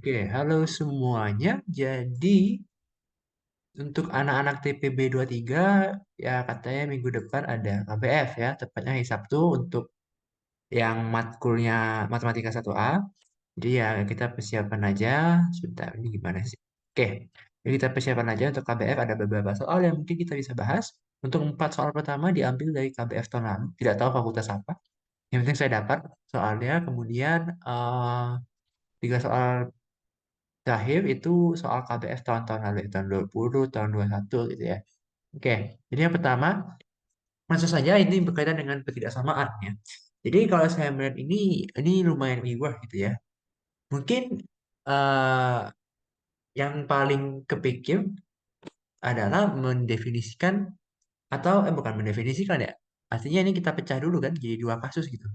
Oke, halo semuanya. Jadi, untuk anak-anak TPB 23, ya katanya minggu depan ada KBF ya, tepatnya hari Sabtu untuk yang matkulnya Matematika 1A. Jadi ya kita persiapan aja. Sebentar, ini gimana sih? Oke, jadi kita persiapan aja untuk KBF ada beberapa soal yang mungkin kita bisa bahas. Untuk 4 soal pertama diambil dari KBF tahun lalu. Tidak tahu fakultas apa. Yang penting saya dapat soalnya. Kemudian 3 soal terakhir itu soal KBF tahun-tahun lalu, tahun 20, tahun 21 gitu ya. Oke, jadi yang pertama, langsung saja ini berkaitan dengan ketidaksamaan ya. Jadi kalau saya melihat ini lumayan reward gitu ya. Mungkin eh, yang paling kepikir adalah mendefinisikan atau bukan mendefinisikan ya. Artinya ini kita pecah dulu kan jadi 2 kasus gitu.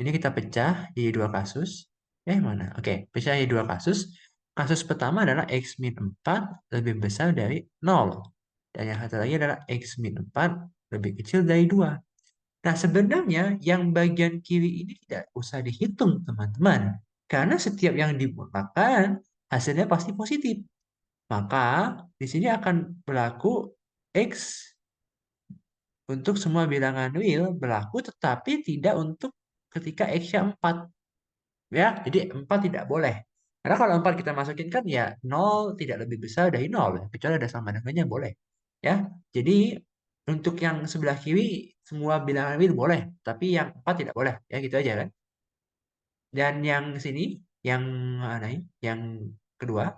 Ini kita pecah jadi 2 kasus. Mana? Oke, pecah jadi 2 kasus. Kasus pertama adalah X min 4 lebih besar dari 0. Dan yang satu lagi adalah X min 4 lebih kecil dari 2. Nah, sebenarnya yang bagian kiri ini tidak usah dihitung, teman-teman. Karena setiap yang dimulakan, hasilnya pasti positif. Maka, di sini akan berlaku X untuk semua bilangan real berlaku, tetapi tidak untuk ketika X-nya 4. Ya, jadi 4 tidak boleh. Karena kalau 4 kita masukin kan ya 0 tidak lebih besar dari 0. Kecuali ada sama dengannya boleh. Ya, jadi untuk yang sebelah kiri semua bilangan real boleh. Tapi yang 4 tidak boleh. Ya, gitu aja kan. Dan yang sini, yang mana ini? Yang kedua.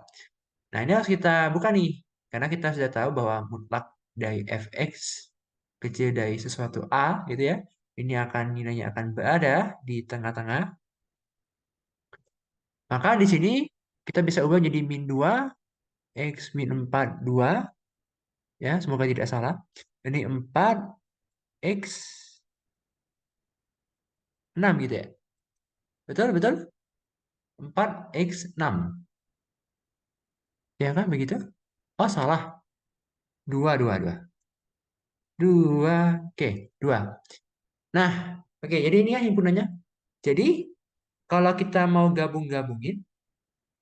Nah, ini harus kita buka nih. Karena kita sudah tahu bahwa mutlak dari fx kecil dari sesuatu a gitu ya. Ini akan nilainya akan berada di tengah-tengah. Maka di sini kita bisa ubah jadi min 2, X min 4, 2. Ya, semoga tidak salah. Ini 4, X 6 gitu ya. Betul, betul. 4, X 6. Ya kan begitu? Oh, salah. 2, 2, 2. 2, oke, 2. Nah, oke, jadi ini ya himpunannya. Jadi, kalau kita mau gabung-gabungin,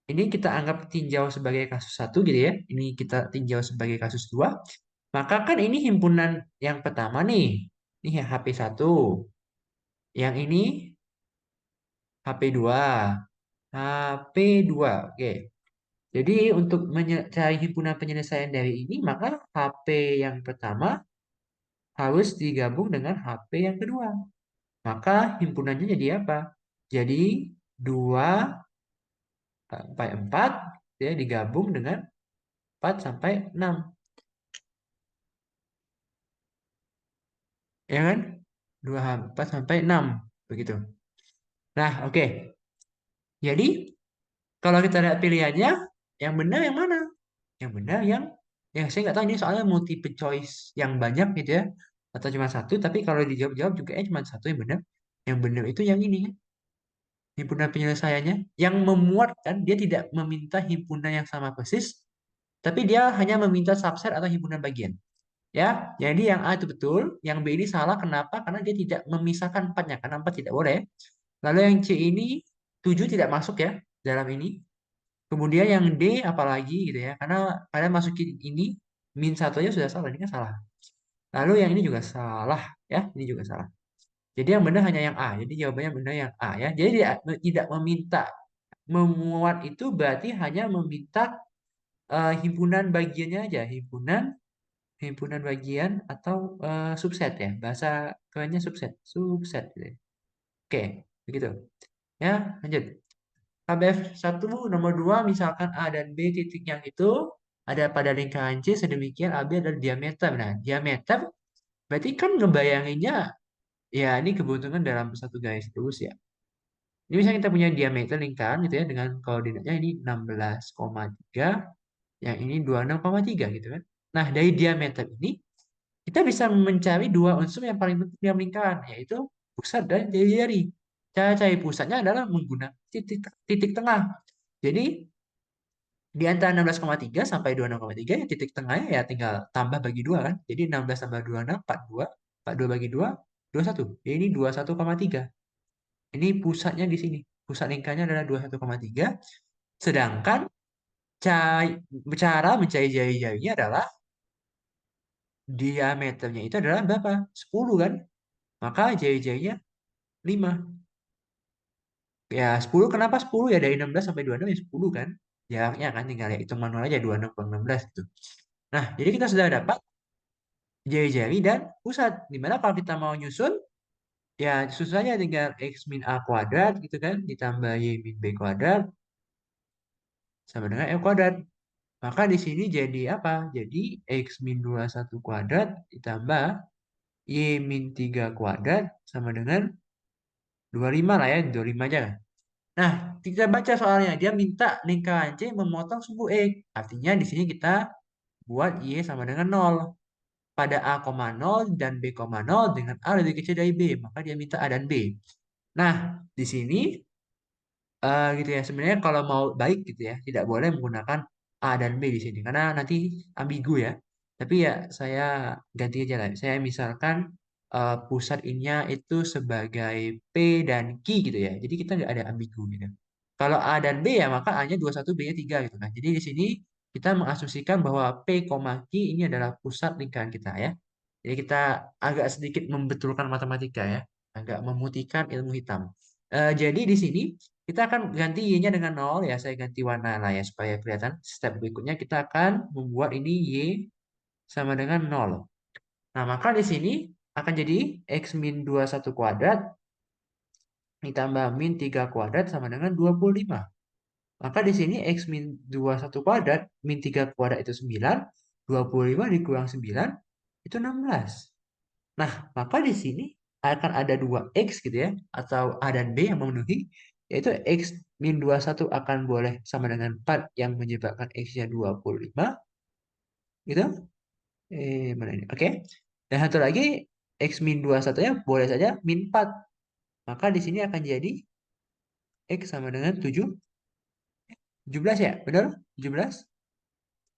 ini kita anggap tinjau sebagai kasus 1 gitu ya. Ini kita tinjau sebagai kasus 2. Maka kan ini himpunan yang pertama nih. Ini ya HP1. Yang ini HP2. HP2. Oke. Jadi untuk mencari himpunan penyelesaian dari ini, maka HP yang pertama harus digabung dengan HP yang kedua. Maka himpunannya jadi apa? Jadi 2 sampai 4 ya digabung dengan 4 sampai 6. Ya kan? 2 4 sampai 6 begitu. Nah, oke. Jadi kalau kita lihat pilihannya, yang benar yang mana? Yang benar yang saya nggak tahu ini soalnya multiple choice yang banyak gitu ya, atau cuma satu. Tapi kalau dijawab-jawab juga cuma satu yang benar. Yang benar itu yang ini ya, himpunan penyelesaiannya. Yang memuatkan dia tidak meminta himpunan yang sama persis, tapi dia hanya meminta subset atau himpunan bagian. Ya, jadi yang A itu betul, yang B ini salah. Kenapa? Karena dia tidak memisahkan empatnya, karena empat tidak boleh. Lalu yang C ini 7 tidak masuk ya dalam ini. Kemudian yang D apalagi gitu ya. Karena kalian masukin ini min satu aja sudah salah. Ini kan salah. Lalu yang ini juga salah ya. Ini juga salah. Jadi yang benar hanya yang A. Jadi jawabannya benar yang A ya. Jadi tidak meminta. Memuat itu berarti hanya meminta himpunan bagiannya aja. Himpunan bagian atau subset ya. Bahasa kerennya subset. Subset gitu ya. Oke. Begitu. Ya, lanjut. KBF 1 nomor 2 misalkan A dan B titik yang itu ada pada lingkaran C sedemikian AB adalah diameter. Nah, diameter berarti kan ngebayanginnya ya ini kebetulan dalam satu garis lurus ya. Ini misalnya kita punya diameter lingkaran gitu ya dengan koordinatnya ini 16,3, yang ini 26,3 gitu kan. Nah, dari diameter ini kita bisa mencari dua unsur yang paling penting dalam lingkaran yaitu pusat dan jari-jari. Cara cari pusatnya adalah menggunakan titik titik tengah. Jadi di antara 16,3 sampai 26,3 ya titik tengahnya ya tinggal tambah bagi 2 kan. Jadi 16 tambah 26, 42. 42 bagi 2, 21. Jadi ini 21,3. Ini pusatnya di sini. Pusat lingkarnya adalah 21,3. Sedangkan cara mencari jari-jarinya adalah diameternya itu adalah berapa? 10 kan? Maka jari-jarinya 5. Ya 10, kenapa 10? Ya dari 16 sampai 26 ya 10 kan? Jaraknya kan tinggal ya hitung manual aja 26 per 16 gitu. Nah, jadi kita sudah dapat jari-jari dan pusat. Dimana kalau kita mau nyusun, ya susun saja tinggal x min a kuadrat gitu kan, ditambah y min b kuadrat sama dengan f kuadrat. Maka di sini jadi apa? Jadi x min 21 kuadrat ditambah y min 3 kuadrat sama dengan 25 lah ya, 25 aja. Nah, kita baca soalnya. Dia minta lingkaran C memotong sumbu X. Artinya di sini kita buat Y sama dengan 0. Pada A, 0 dan B, 0 dengan A lebih kecil dari B. Maka dia minta A dan B. Nah, di sini gitu ya. Sebenarnya kalau mau baik gitu ya, tidak boleh menggunakan A dan B di sini karena nanti ambigu ya. Tapi ya saya ganti aja lah. Saya misalkan pusat ininya itu sebagai P dan Q gitu ya. Jadi kita nggak ada ambigu gitu. Kalau A dan B ya maka A-nya 21, B-nya 3 gitu kan. Jadi di sini kita mengasumsikan bahwa P, Q ini adalah pusat lingkaran kita ya. Jadi kita agak sedikit membetulkan matematika ya. Agak memutihkan ilmu hitam. Jadi di sini kita akan ganti Y-nya dengan 0 ya. Saya ganti warna lah ya supaya kelihatan. Step berikutnya kita akan membuat ini Y sama dengan 0. Nah, maka di sini akan jadi X min 21 kuadrat ditambah min 3 kuadrat sama dengan 25. Maka di sini X min 21 kuadrat, min 3 kuadrat itu 9, 25 dikurang 9, itu 16. Nah, maka di sini akan ada dua X gitu ya, atau A dan B yang memenuhi, yaitu X min 21 akan boleh sama dengan 4 yang menyebabkan X-nya 25, gitu. Mana ini? Oke. Dan satu lagi, X min 21-nya boleh saja min 4. Maka di sini akan jadi X sama dengan 7, 17 ya? Benar? 17?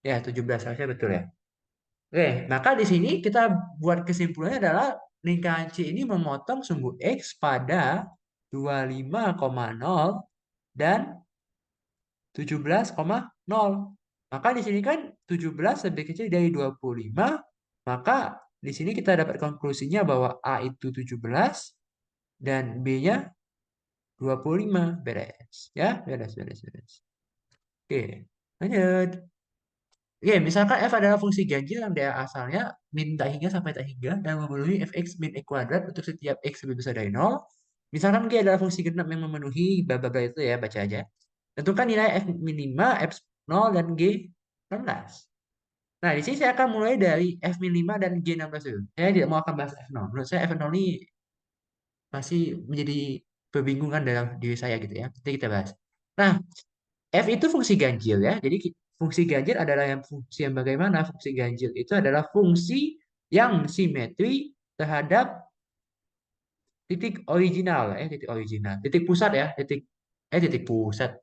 Ya, 17 harusnya betul ya. Oke, maka di sini kita buat kesimpulannya adalah lingkaran C ini memotong sumbu X pada 25,0 dan 17,0. Maka di sini kan 17 lebih kecil dari 25, maka di sini kita dapat konklusinya bahwa A itu 17 dan B-nya 25. Beres. Ya, beres, beres, beres. Oke, lanjut. Oke, misalkan f adalah fungsi ganjil yang dari asalnya min tak hingga sampai tak hingga dan memenuhi fx min x kuadrat untuk setiap x lebih besar dari 0. Misalkan G adalah fungsi genap yang memenuhi bla bla bla itu ya, baca aja. Tentukan nilai f min 5, f 0 dan G 16. Nah, di sini saya akan mulai dari f min 5 dan G 16 dulu. Saya tidak mau akan bahas f 0. Menurut saya f 0 ini masih menjadi pembingungan dalam diri saya gitu ya. Nanti kita bahas. Nah, F itu fungsi ganjil ya. Jadi fungsi ganjil adalah yang fungsi yang bagaimana? Fungsi ganjil itu adalah fungsi yang simetri terhadap titik original titik original, titik pusat ya, titik pusat,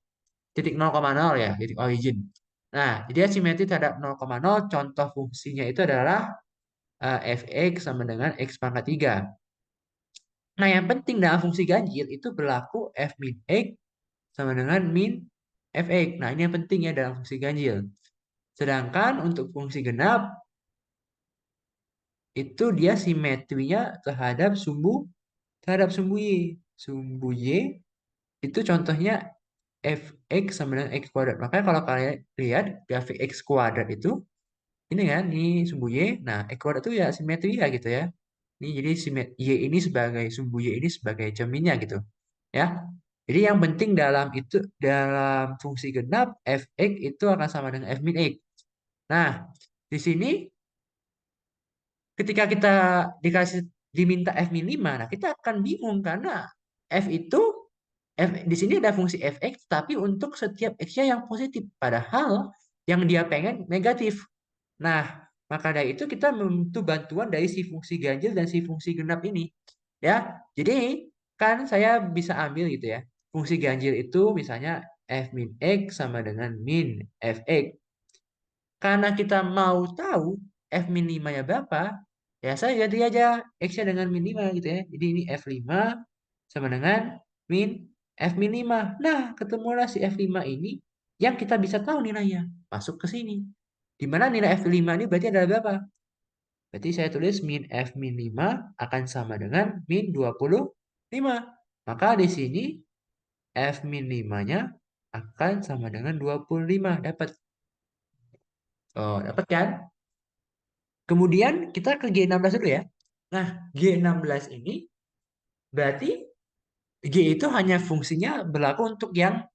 titik 0,0 ya, titik origin. Nah, jadi simetri terhadap 0,0, contoh fungsinya itu adalah fx sama dengan x pangkat 3. Nah, yang penting dalam fungsi ganjil itu berlaku f min x sama dengan min fx. Nah, ini yang penting ya dalam fungsi ganjil. Sedangkan untuk fungsi genap itu dia simetrinya terhadap sumbu y. Sumbu y itu contohnya fx sama dengan x kuadrat. Makanya kalau kalian lihat grafik x kuadrat itu ini kan, ini sumbu y. Nah, x kuadrat itu ya simetri ya gitu ya. Ini jadi y ini sebagai sumbu y ini sebagai cerminnya gitu. Ya. Jadi yang penting dalam fungsi genap fx itu akan sama dengan f min x. Nah, di sini ketika kita dikasih diminta f min 5, nah kita akan bingung karena f itu di sini ada fungsi fx tapi untuk setiap x-nya yang positif padahal yang dia pengen negatif. Nah, maka dari itu kita membutuh bantuan dari si fungsi ganjil dan si fungsi genap ini. Ya. Jadi kan saya bisa ambil gitu ya. Fungsi ganjil itu misalnya f min x sama dengan min fx. Karena kita mau tahu F min 5-nya berapa, ya saya ganti aja X-nya dengan min 5 gitu ya. Jadi ini F5 sama dengan min F min 5. Nah, ketemulah si F5 ini. yang kita bisa tahu nilainya. Masuk ke sini. Di mana nilai F5 ini berarti adalah berapa? Berarti saya tulis min F min 5 akan sama dengan min 25. Maka di sini F min 5-nya akan sama dengan 25. Dapat. Oh, dapat kan? Kemudian kita ke G16 dulu ya. Nah, G16 ini berarti G itu hanya fungsinya berlaku untuk yang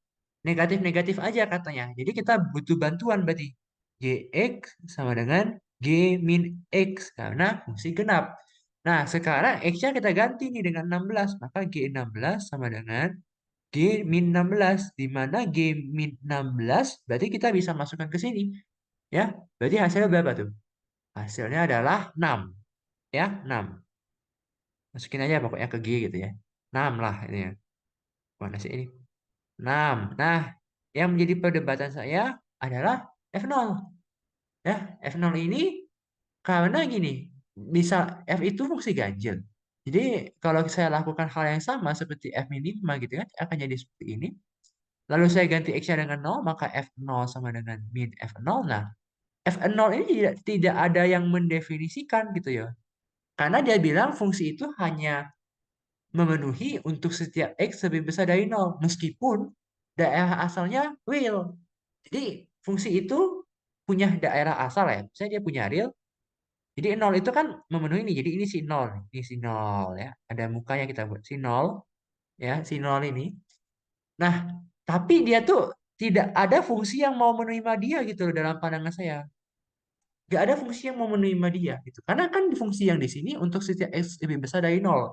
negatif-negatif aja katanya. Jadi kita butuh bantuan berarti. Gx sama dengan G min X karena fungsi genap. Nah, sekarang X-nya kita ganti nih dengan 16. Maka G16 sama dengan G min 16. Di mana G min 16 berarti kita bisa masukkan ke sini. Ya, berarti hasilnya berapa tuh? Hasilnya adalah 6. Ya, 6. Masukin aja pokoknya ke G gitu ya. 6 lah ini ya. Mana sih ini? 6. Nah, yang menjadi perdebatan saya adalah F0. Ya, F0 ini karena gini, misal F itu fungsi ganjil. Jadi kalau saya lakukan hal yang sama seperti F minima gitu kan, akan jadi seperti ini. Lalu saya ganti X-nya dengan 0, maka F0 sama dengan min F0. Nah, F0 ini tidak ada yang mendefinisikan gitu ya. Karena dia bilang fungsi itu hanya memenuhi untuk setiap X lebih besar dari 0. Meskipun daerah asalnya real. Jadi fungsi itu punya daerah asal ya. Misalnya dia punya real. Jadi 0 itu kan memenuhi ini. Jadi ini si 0. Ini si 0 ya. Ada mukanya kita buat si 0. Ya, si 0 ini. Nah, tapi dia tuh tidak ada fungsi yang mau menerima dia gitu loh dalam pandangan saya. Gak ada fungsi yang mau menerima dia gitu. Karena kan fungsi yang di sini untuk setiap X lebih besar dari 0.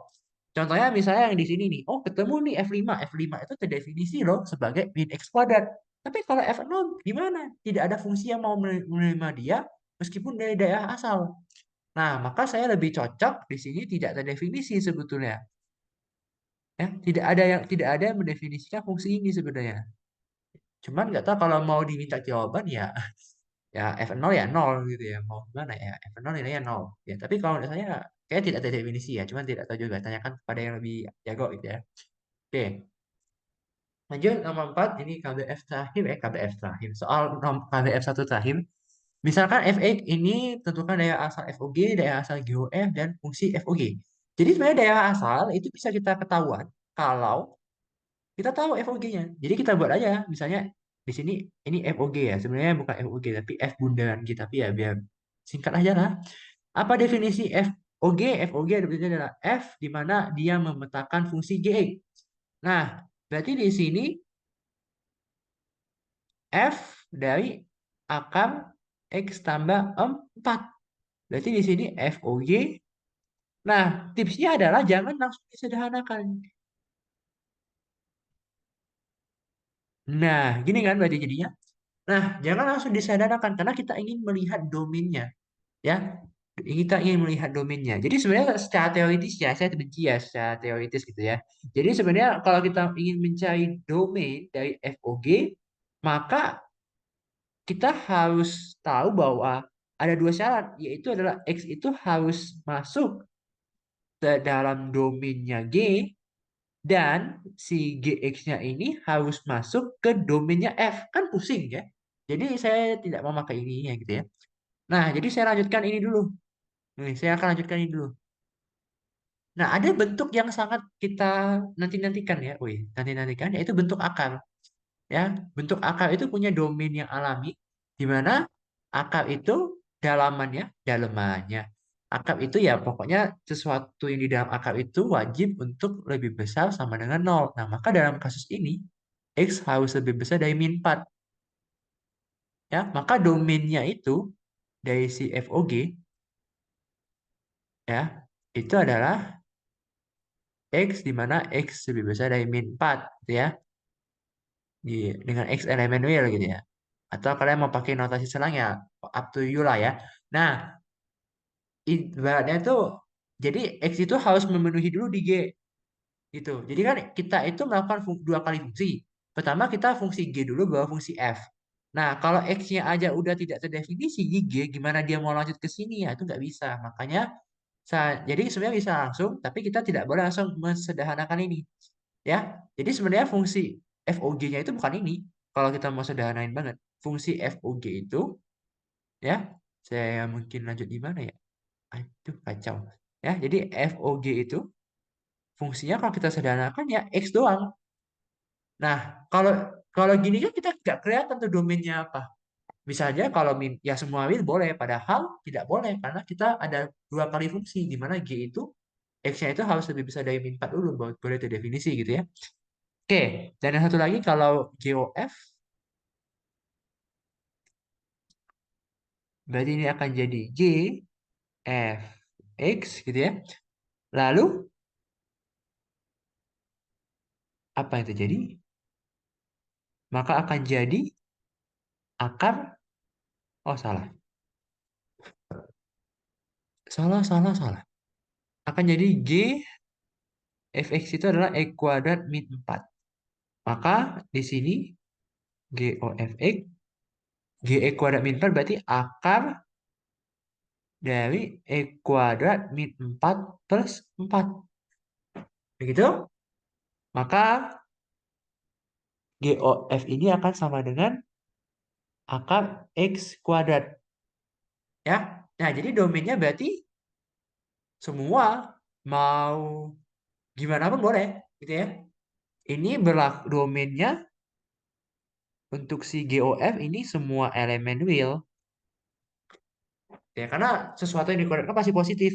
Contohnya misalnya yang di sini nih, oh ketemu nih F5. F5 itu terdefinisi loh sebagai min X kuadrat. Tapi kalau F0 gimana? Tidak ada fungsi yang mau menerima dia meskipun dari daerah asal. Nah, maka saya lebih cocok di sini tidak terdefinisi sebetulnya. Ya, tidak ada yang mendefinisikan fungsi ini sebenarnya. Cuman nggak tahu kalau mau diminta jawaban ya ya F0 ya nol gitu ya. Mau gimana ya? F0 nilainya nol. Ya, tapi kalau menurut saya kayak tidak terdefinisi ya. Cuman tidak tahu juga. Tanyakan kepada yang lebih jago gitu ya. Oke. Lanjut nomor 4 ini KBF terakhir KBF terakhir. Soal KBF satu terakhir. Misalkan Fx ini tentukan daerah asal FOG, daerah asal GOF, dan fungsi FOG. Jadi sebenarnya daerah asal itu bisa kita ketahuan kalau kita tahu FOG-nya. Jadi kita buat aja, misalnya di sini ini FOG ya. Sebenarnya bukan FOG tapi F bundaran G, tapi ya biar singkat aja lah. Apa definisi FOG? FOG adalah F di mana dia memetakan fungsi GX. Nah, berarti di sini F dari akar X tambah 4. Berarti di sini FOG. Nah, tipsnya adalah jangan langsung disederhanakan. Nah, gini kan berarti jadinya. Nah, jangan langsung disederhanakan karena kita ingin melihat domainnya, ya. Kita ingin melihat domainnya. Jadi sebenarnya secara teoritis ya, saya benci ya secara teoritis gitu ya. Jadi sebenarnya kalau kita ingin mencari domain dari FOG, maka kita harus tahu bahwa ada dua syarat, yaitu adalah X itu harus masuk ke dalam domainnya G dan si GX-nya ini harus masuk ke domainnya F. Kan pusing ya. Jadi saya tidak mau pakai ini ya gitu ya. Nah, jadi saya lanjutkan ini dulu. Nih, saya akan lanjutkan ini dulu. Nah, ada bentuk yang sangat kita nanti-nantikan ya. Wih, nanti-nantikan yaitu bentuk akar. Ya, bentuk akar itu punya domain yang alami di mana akar itu dalamannya. Akar itu ya pokoknya sesuatu yang di dalam akar itu wajib untuk lebih besar sama dengan nol. Nah, maka dalam kasus ini X harus lebih besar dari min 4. Ya, maka domainnya itu dari si FOG ya, itu adalah X di mana X lebih besar dari min 4 gitu ya. Dengan X elemen real gitu ya. Atau kalian mau pakai notasi selang ya up to you lah ya. Nah, ibaratnya tuh jadi X itu harus memenuhi dulu di G gitu. Jadi kan kita itu melakukan dua kali fungsi. Pertama kita fungsi G dulu baru fungsi F. Nah, kalau X-nya aja udah tidak terdefinisi di G, gimana dia mau lanjut ke sini ya? Itu nggak bisa. Makanya jadi sebenarnya bisa langsung, tapi kita tidak boleh langsung mensederhanakan ini. Ya, jadi sebenarnya fungsi FOG-nya itu bukan ini. kalau kita mau sederhanain banget, fungsi FUG itu, ya, saya mungkin lanjut di mana ya? Aduh, kacau. Ya, jadi FOG itu fungsinya kalau kita sederhanakan ya X doang. Nah, kalau kalau gini kan kita nggak kelihatan tuh domainnya apa. Misalnya kalau min, ya semua min boleh, padahal tidak boleh karena kita ada dua kali fungsi di mana G itu X-nya itu harus lebih besar dari min 4 dulu baru boleh itu definisi gitu ya. Oke, dan yang satu lagi kalau GOF berarti ini akan jadi G F X gitu ya. Lalu apa yang terjadi? Maka akan jadi akar, oh salah. Salah, salah, salah. Akan jadi G fx itu adalah E kuadrat min 4. Maka di sini G O f x G E kuadrat min 4 berarti akar dari E kuadrat min 4 plus 4. Begitu? Maka G O f ini akan sama dengan akar X kuadrat. Ya. Nah, jadi domainnya berarti semua mau gimana pun boleh. Gitu ya. Ini berlaku domainnya untuk si GOF ini semua elemen real. Ya, karena sesuatu yang dikoreksi pasti positif.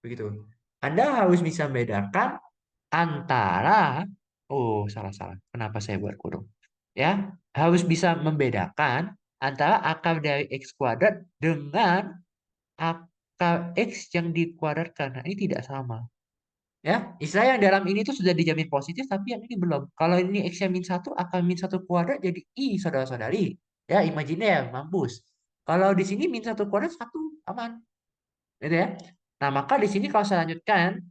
Begitu. Anda harus bisa membedakan antara, oh salah-salah. Kenapa saya buat kurung? Ya, harus bisa membedakan antara akar dari X kuadrat dengan akar X yang dikuadratkan. Nah, ini tidak sama. Ya, istilah yang dalam ini tuh sudah dijamin positif, tapi yang ini belum. Kalau ini X-nya min satu, akar min satu kuadrat jadi I, saudara-saudari. Ya, imajiner, mampus. Kalau di sini min satu kuadrat satu, aman. Gitu ya. Nah, maka di sini kalau saya lanjutkan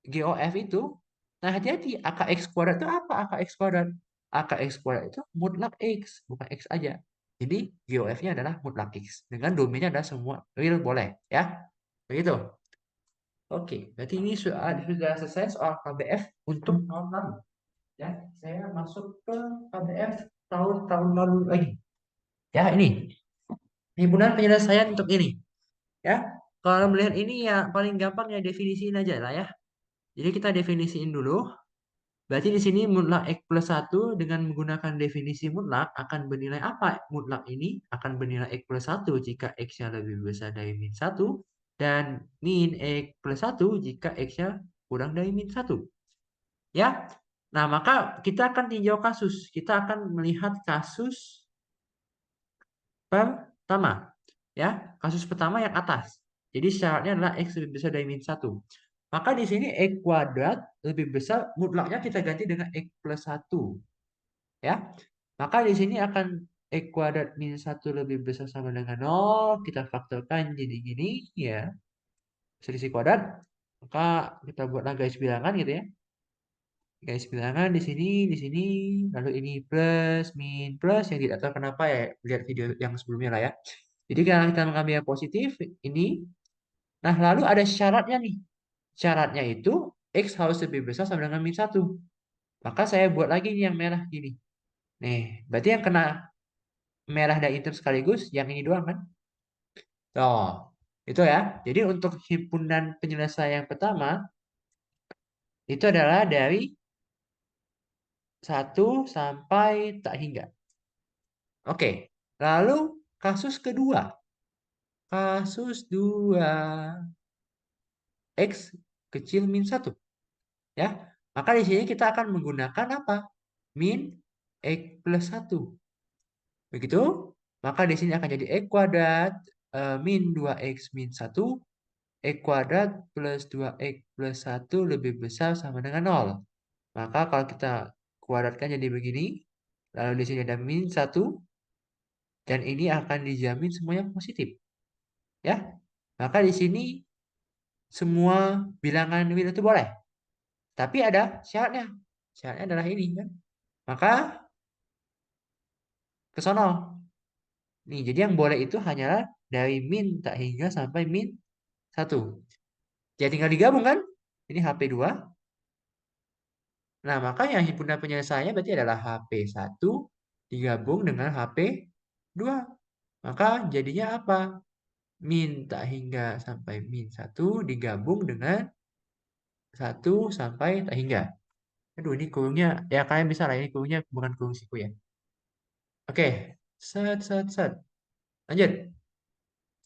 GOF itu, nah hati-hati, AKX kuadrat itu apa? AKX kuadrat. AKX kuadrat itu mutlak X, bukan X aja. Jadi GOF-nya adalah mutlak X. Dengan domainnya adalah semua real boleh. Ya, begitu. Oke, berarti ini sudah selesai soal KBF untuk tahun lalu. Ya, saya masuk ke KBF tahun-tahun lalu lagi. Ya, ini. Himpunan penyelesaian untuk ini. Ya, kalau melihat ini ya paling gampang ya definisiin aja lah ya. Jadi kita definisiin dulu. Berarti di sini mutlak X plus satu dengan menggunakan definisi mutlak akan bernilai apa? Mutlak ini akan bernilai X plus satu jika X-nya lebih besar dari min satu dan min X plus satu jika X-nya kurang dari min satu. Ya. Nah, maka kita akan tinjau kasus. Kita akan melihat kasus pertama. Ya, kasus pertama yang atas. Jadi syaratnya adalah X lebih besar dari min satu. Maka di sini X kuadrat lebih besar, mutlaknya kita ganti dengan X plus satu. Ya, maka di sini akan X kuadrat min satu lebih besar sama dengan nol. Kita faktorkan jadi gini, ya. Selisih kuadrat. Maka kita buatlah garis bilangan gitu ya. Garis bilangan di sini, lalu ini plus, min, plus, yang tidak tahu kenapa ya, lihat video yang sebelumnya lah ya. Jadi kalau kita mengambil yang positif, ini, nah lalu ada syaratnya nih. Syaratnya itu, X harus lebih besar sama dengan min satu. Maka saya buat lagi nih yang merah gini. Nih, berarti yang kena merah dan hitam sekaligus, yang ini doang kan? Oh, itu ya. Jadi untuk himpunan penyelesaian pertama, itu adalah dari satu sampai tak hingga. Oke, lalu kasus kedua. Kasus 2 X kecil min satu. Ya, maka di sini kita akan menggunakan apa? Min X plus satu. Begitu? Maka di sini akan jadi X kuadrat min 2X min satu, X kuadrat plus 2X plus satu lebih besar sama dengan nol. Maka kalau kita kuadratkan jadi begini, lalu di sini ada min satu dan ini akan dijamin semuanya positif. Ya, maka di sini semua bilangan real itu boleh. Tapi ada syaratnya. Syaratnya adalah ini kan. Maka ke sono. Nih, jadi yang boleh itu hanyalah dari min tak hingga sampai min satu. Jadi tinggal digabung kan? Ini HP2. Nah, maka yang himpunan penyelesaiannya berarti adalah HP1 digabung dengan HP 2. Maka jadinya apa? Min tak hingga sampai min 1 digabung dengan 1 sampai tak hingga. Aduh, ini kurungnya, ya kalian bisa lah, ini kurungnya bukan kurung siku ya. Oke, set, set, set. Lanjut.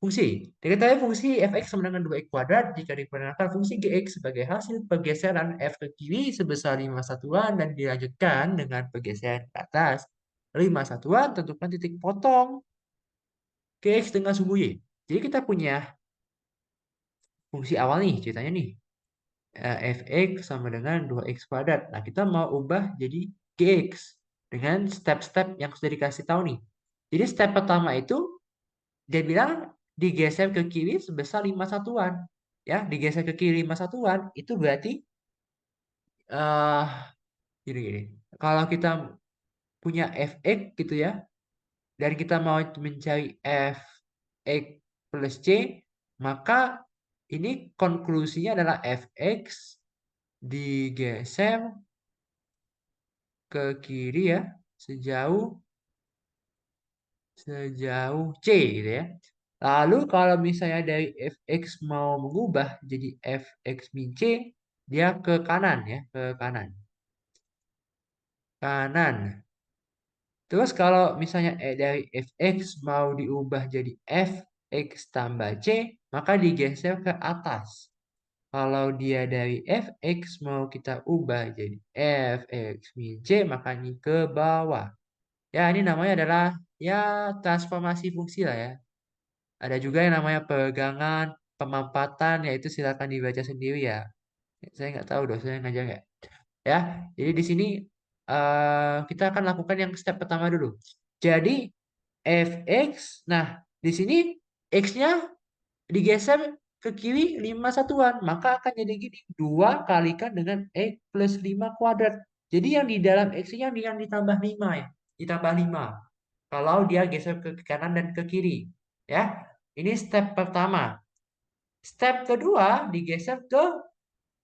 Fungsi. Diketahui fungsi fx sama dengan 2x kuadrat jika diperkenalkan fungsi gx sebagai hasil pergeseran f ke kiri sebesar 5 satuan dan dilanjutkan dengan pergeseran ke atas 5 satuan, tentukan titik potong gx dengan sumbu y. Jadi kita punya fungsi awal nih, ceritanya nih. Fx sama dengan 2x kuadrat. Nah, kita mau ubah jadi gx dengan step-step yang sudah dikasih tahu nih. Jadi step pertama itu dia bilang digeser ke kiri sebesar 5 satuan. Ya, digeser ke kiri 5 satuan itu berarti eh gini. Kalau kita punya fx gitu ya, dan kita mau mencari fx plus c, maka ini konklusinya adalah fx digeser ke kiri ya sejauh sejauh c gitu ya. Lalu kalau misalnya dari fx mau mengubah jadi fx min c, dia ke kanan ya, ke kanan. Kanan. Terus kalau misalnya dari fx mau diubah jadi fx tambah c, maka digeser ke atas. Kalau dia dari fx mau kita ubah jadi fx min c, maka ini ke bawah. Ya, ini namanya adalah ya transformasi fungsi lah ya. Ada juga yang namanya pegangan, pemampatan, yaitu silakan dibaca sendiri ya. Saya nggak tahu dosennya ngajar nggak. Ya, jadi di sini kita akan lakukan yang step pertama dulu. Jadi fx, nah di sini x-nya digeser ke kiri 5 satuan, maka akan jadi gini, 2 kalikan dengan x plus 5 kuadrat. Jadi yang di dalam x-nya yang ditambah 5 ya, ditambah 5. Kalau dia geser ke kanan dan ke kiri. Ya, ini step pertama. Step kedua digeser ke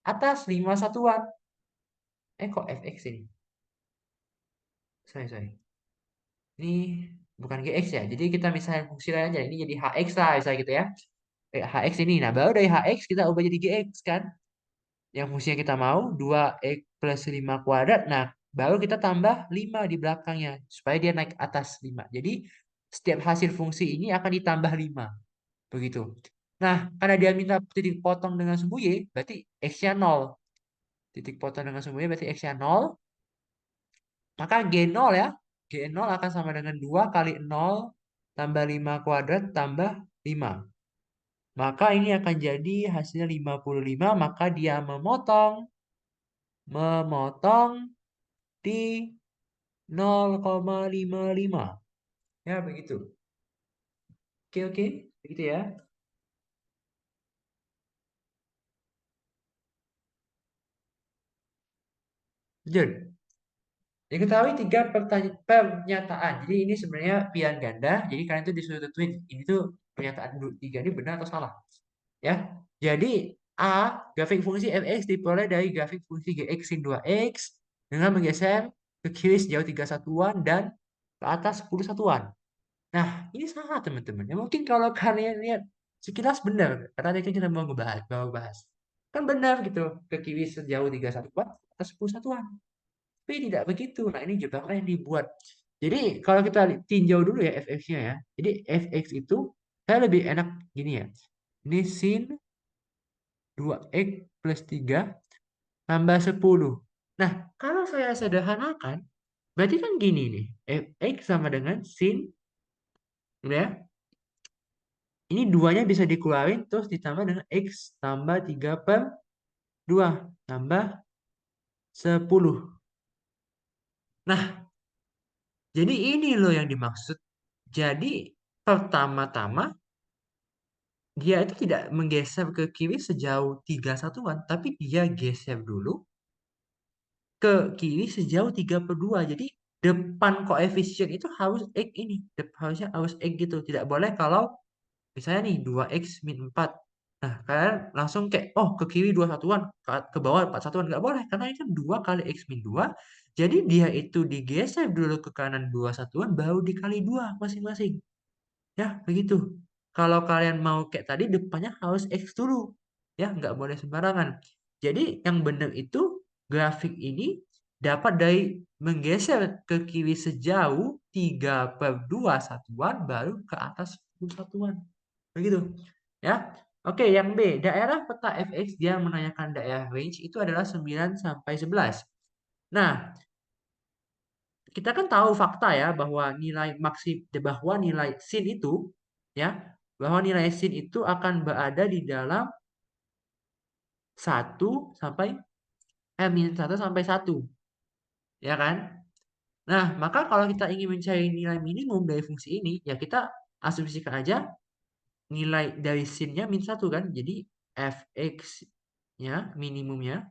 atas 5 satuan. Kok fx ini? Sorry. Ini bukan gx ya. Jadi kita misalnya fungsi lain aja. Ini jadi hx lah, misalnya gitu ya. Hx ini. Nah, baru dari hx kita ubah jadi gx kan. Yang fungsinya kita mau 2x plus 5 kuadrat. Nah, baru kita tambah 5 di belakangnya. Supaya dia naik atas 5. Jadi, setiap hasil fungsi ini akan ditambah 5. Begitu. Nah, karena dia minta titik potong dengan sumbu y, berarti x-nya 0. Titik potong dengan sumbu y berarti x-nya 0. Maka G0 ya. G0 akan sama dengan 2 kali 0 tambah 5 kuadrat tambah 5. Maka ini akan jadi hasilnya 55. Maka dia memotong di 0,55. Ya, begitu. Oke. Begitu ya. Lanjut. Diketahui 3 pernyataan. Jadi ini sebenarnya pilihan ganda. Jadi kalian tuh disuruh tentuin ini tuh pernyataan 3 ini benar atau salah. Ya. Jadi A, grafik fungsi fx diperoleh dari grafik fungsi gx sin 2x dengan menggeser ke kiri sejauh 3 satuan dan ke atas 10 satuan. Nah, ini salah teman-teman. Ya mungkin kalau kalian lihat sekilas benar. Karena tadi kan kita mau bahas. Kan benar gitu. Ke kiri sejauh 3 satuan, ke atas 10 satuan. Tapi tidak begitu. Nah, ini jebakan yang dibuat. Jadi, kalau kita tinjau dulu ya fx-nya ya. Jadi, fx itu saya lebih enak gini ya. Ini sin 2x plus 3 tambah 10. Nah, kalau saya sederhanakan, berarti kan gini nih. Fx sama dengan sin, ya. Ini duanya bisa dikeluarin terus ditambah dengan x tambah 3 per 2 tambah 10. Nah, jadi ini loh yang dimaksud. Jadi pertama-tama dia itu tidak menggeser ke kiri sejauh 3 satuan, tapi dia geser dulu ke kiri sejauh 3 per 2. Jadi depan koefisien itu harus X ini. Harusnya harus X gitu. Tidak boleh kalau misalnya nih 2x min 4. Nah, kalian langsung kayak, oh ke kiri 2 satuan, ke bawah 4 satuan. Nggak boleh, karena ini kan 2 kali x min 2. Jadi dia itu digeser dulu ke kanan 2 satuan baru dikali 2 masing-masing. Ya, begitu. Kalau kalian mau kayak tadi depannya harus X dulu. Ya, nggak boleh sembarangan. Jadi yang benar itu grafik ini dapat dari menggeser ke kiri sejauh 3/2 satuan baru ke atas 10 satuan. Begitu. Ya. Oke, yang B, daerah peta fx dia menanyakan daerah range itu adalah 9 sampai 11. Nah, kita kan tahu fakta ya bahwa nilai bahwa nilai sin itu ya, bahwa nilai sin itu akan berada di dalam satu sampai minus 1 sampai satu, ya kan? Nah, maka kalau kita ingin mencari nilai minimum dari fungsi ini, ya kita asumsikan aja nilai dari sinnya min 1 kan. Jadi fx-nya minimumnya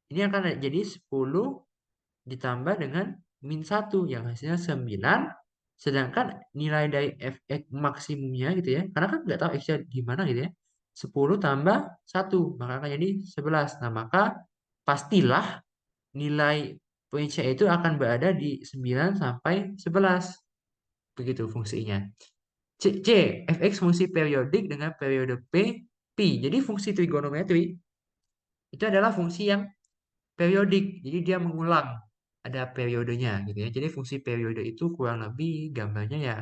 ini akan jadi 10 ditambah dengan min 1 yang hasilnya 9, sedangkan nilai dari fx maksimumnya gitu ya, karena kan nggak tahu x-nya gimana gitu ya, 10 tambah 1 maka akan jadi 11. Nah, maka pastilah nilai PC itu akan berada di 9 sampai 11. Begitu fungsinya. C, fx fungsi periodik dengan periode p, pi. Jadi fungsi trigonometri itu adalah fungsi yang periodik. Jadi dia mengulang, ada periodenya gitu ya. Jadi fungsi periode itu kurang lebih gambarnya ya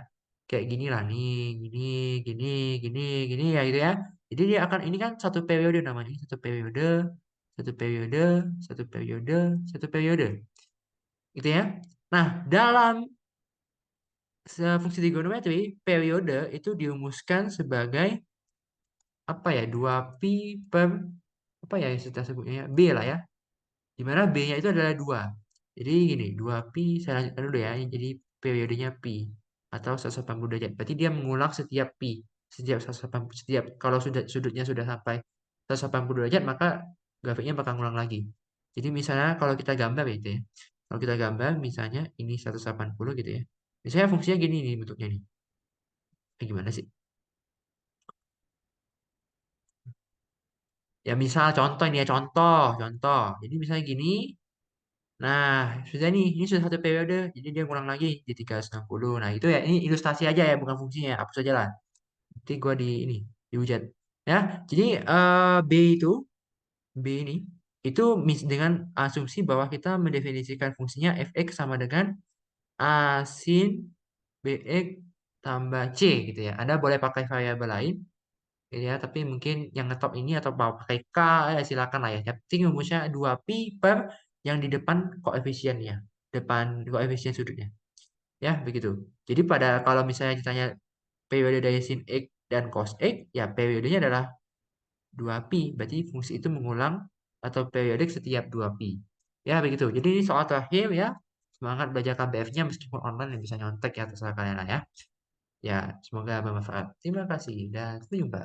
kayak gini lah nih, gini, gini, gini, gini ya gitu ya. Jadi dia akan ini kan satu periode namanya, satu periode, satu periode, satu periode, satu periode, gitu ya. Nah, dalam fungsi trigonometri, periode itu dirumuskan sebagai apa ya? 2pi per apa ya kita sebutnya ya? B lah ya. Di mana B-nya itu adalah 2. Jadi gini, 2pi saya lanjutkan dulu ya. Jadi periodenya pi atau 180 derajat. Berarti dia mengulang setiap pi. Setiap 180, setiap kalau sudutnya sudah sampai 180 derajat maka grafiknya bakal ngulang lagi. Jadi misalnya kalau kita gambar ya itu ya. Kalau kita gambar misalnya ini 180 gitu ya. Misalnya fungsinya gini nih bentuknya nih. Gimana sih? Ya misal contoh ini ya, contoh, contoh. Jadi misalnya gini. Nah, sudah nih, ini sudah satu periode, jadi dia ngulang lagi di 360. Nah, itu ya, ini ilustrasi aja ya, bukan fungsinya, hapus aja lah. Nanti gua di ini, dihujat. Ya, jadi B ini, itu dengan asumsi bahwa kita mendefinisikan fungsinya fx sama dengan a sin bx tambah c gitu ya. Anda boleh pakai variabel lain, gitu ya, tapi mungkin yang ngetop ini atau mau pakai K ya silakan lah ya. Yang penting rumusnya 2pi per yang di depan koefisiennya, depan koefisien sudutnya. Ya, begitu. Jadi pada kalau misalnya ditanya periode dari sin X dan cos X, ya periodenya adalah 2pi. Berarti fungsi itu mengulang atau periodik setiap 2pi. Ya, begitu. Jadi ini soal terakhir ya. Semangat belajar KBF-nya meskipun online yang bisa nyontek ya terserah kalian lah ya. Ya, semoga bermanfaat. Terima kasih dan sampai jumpa.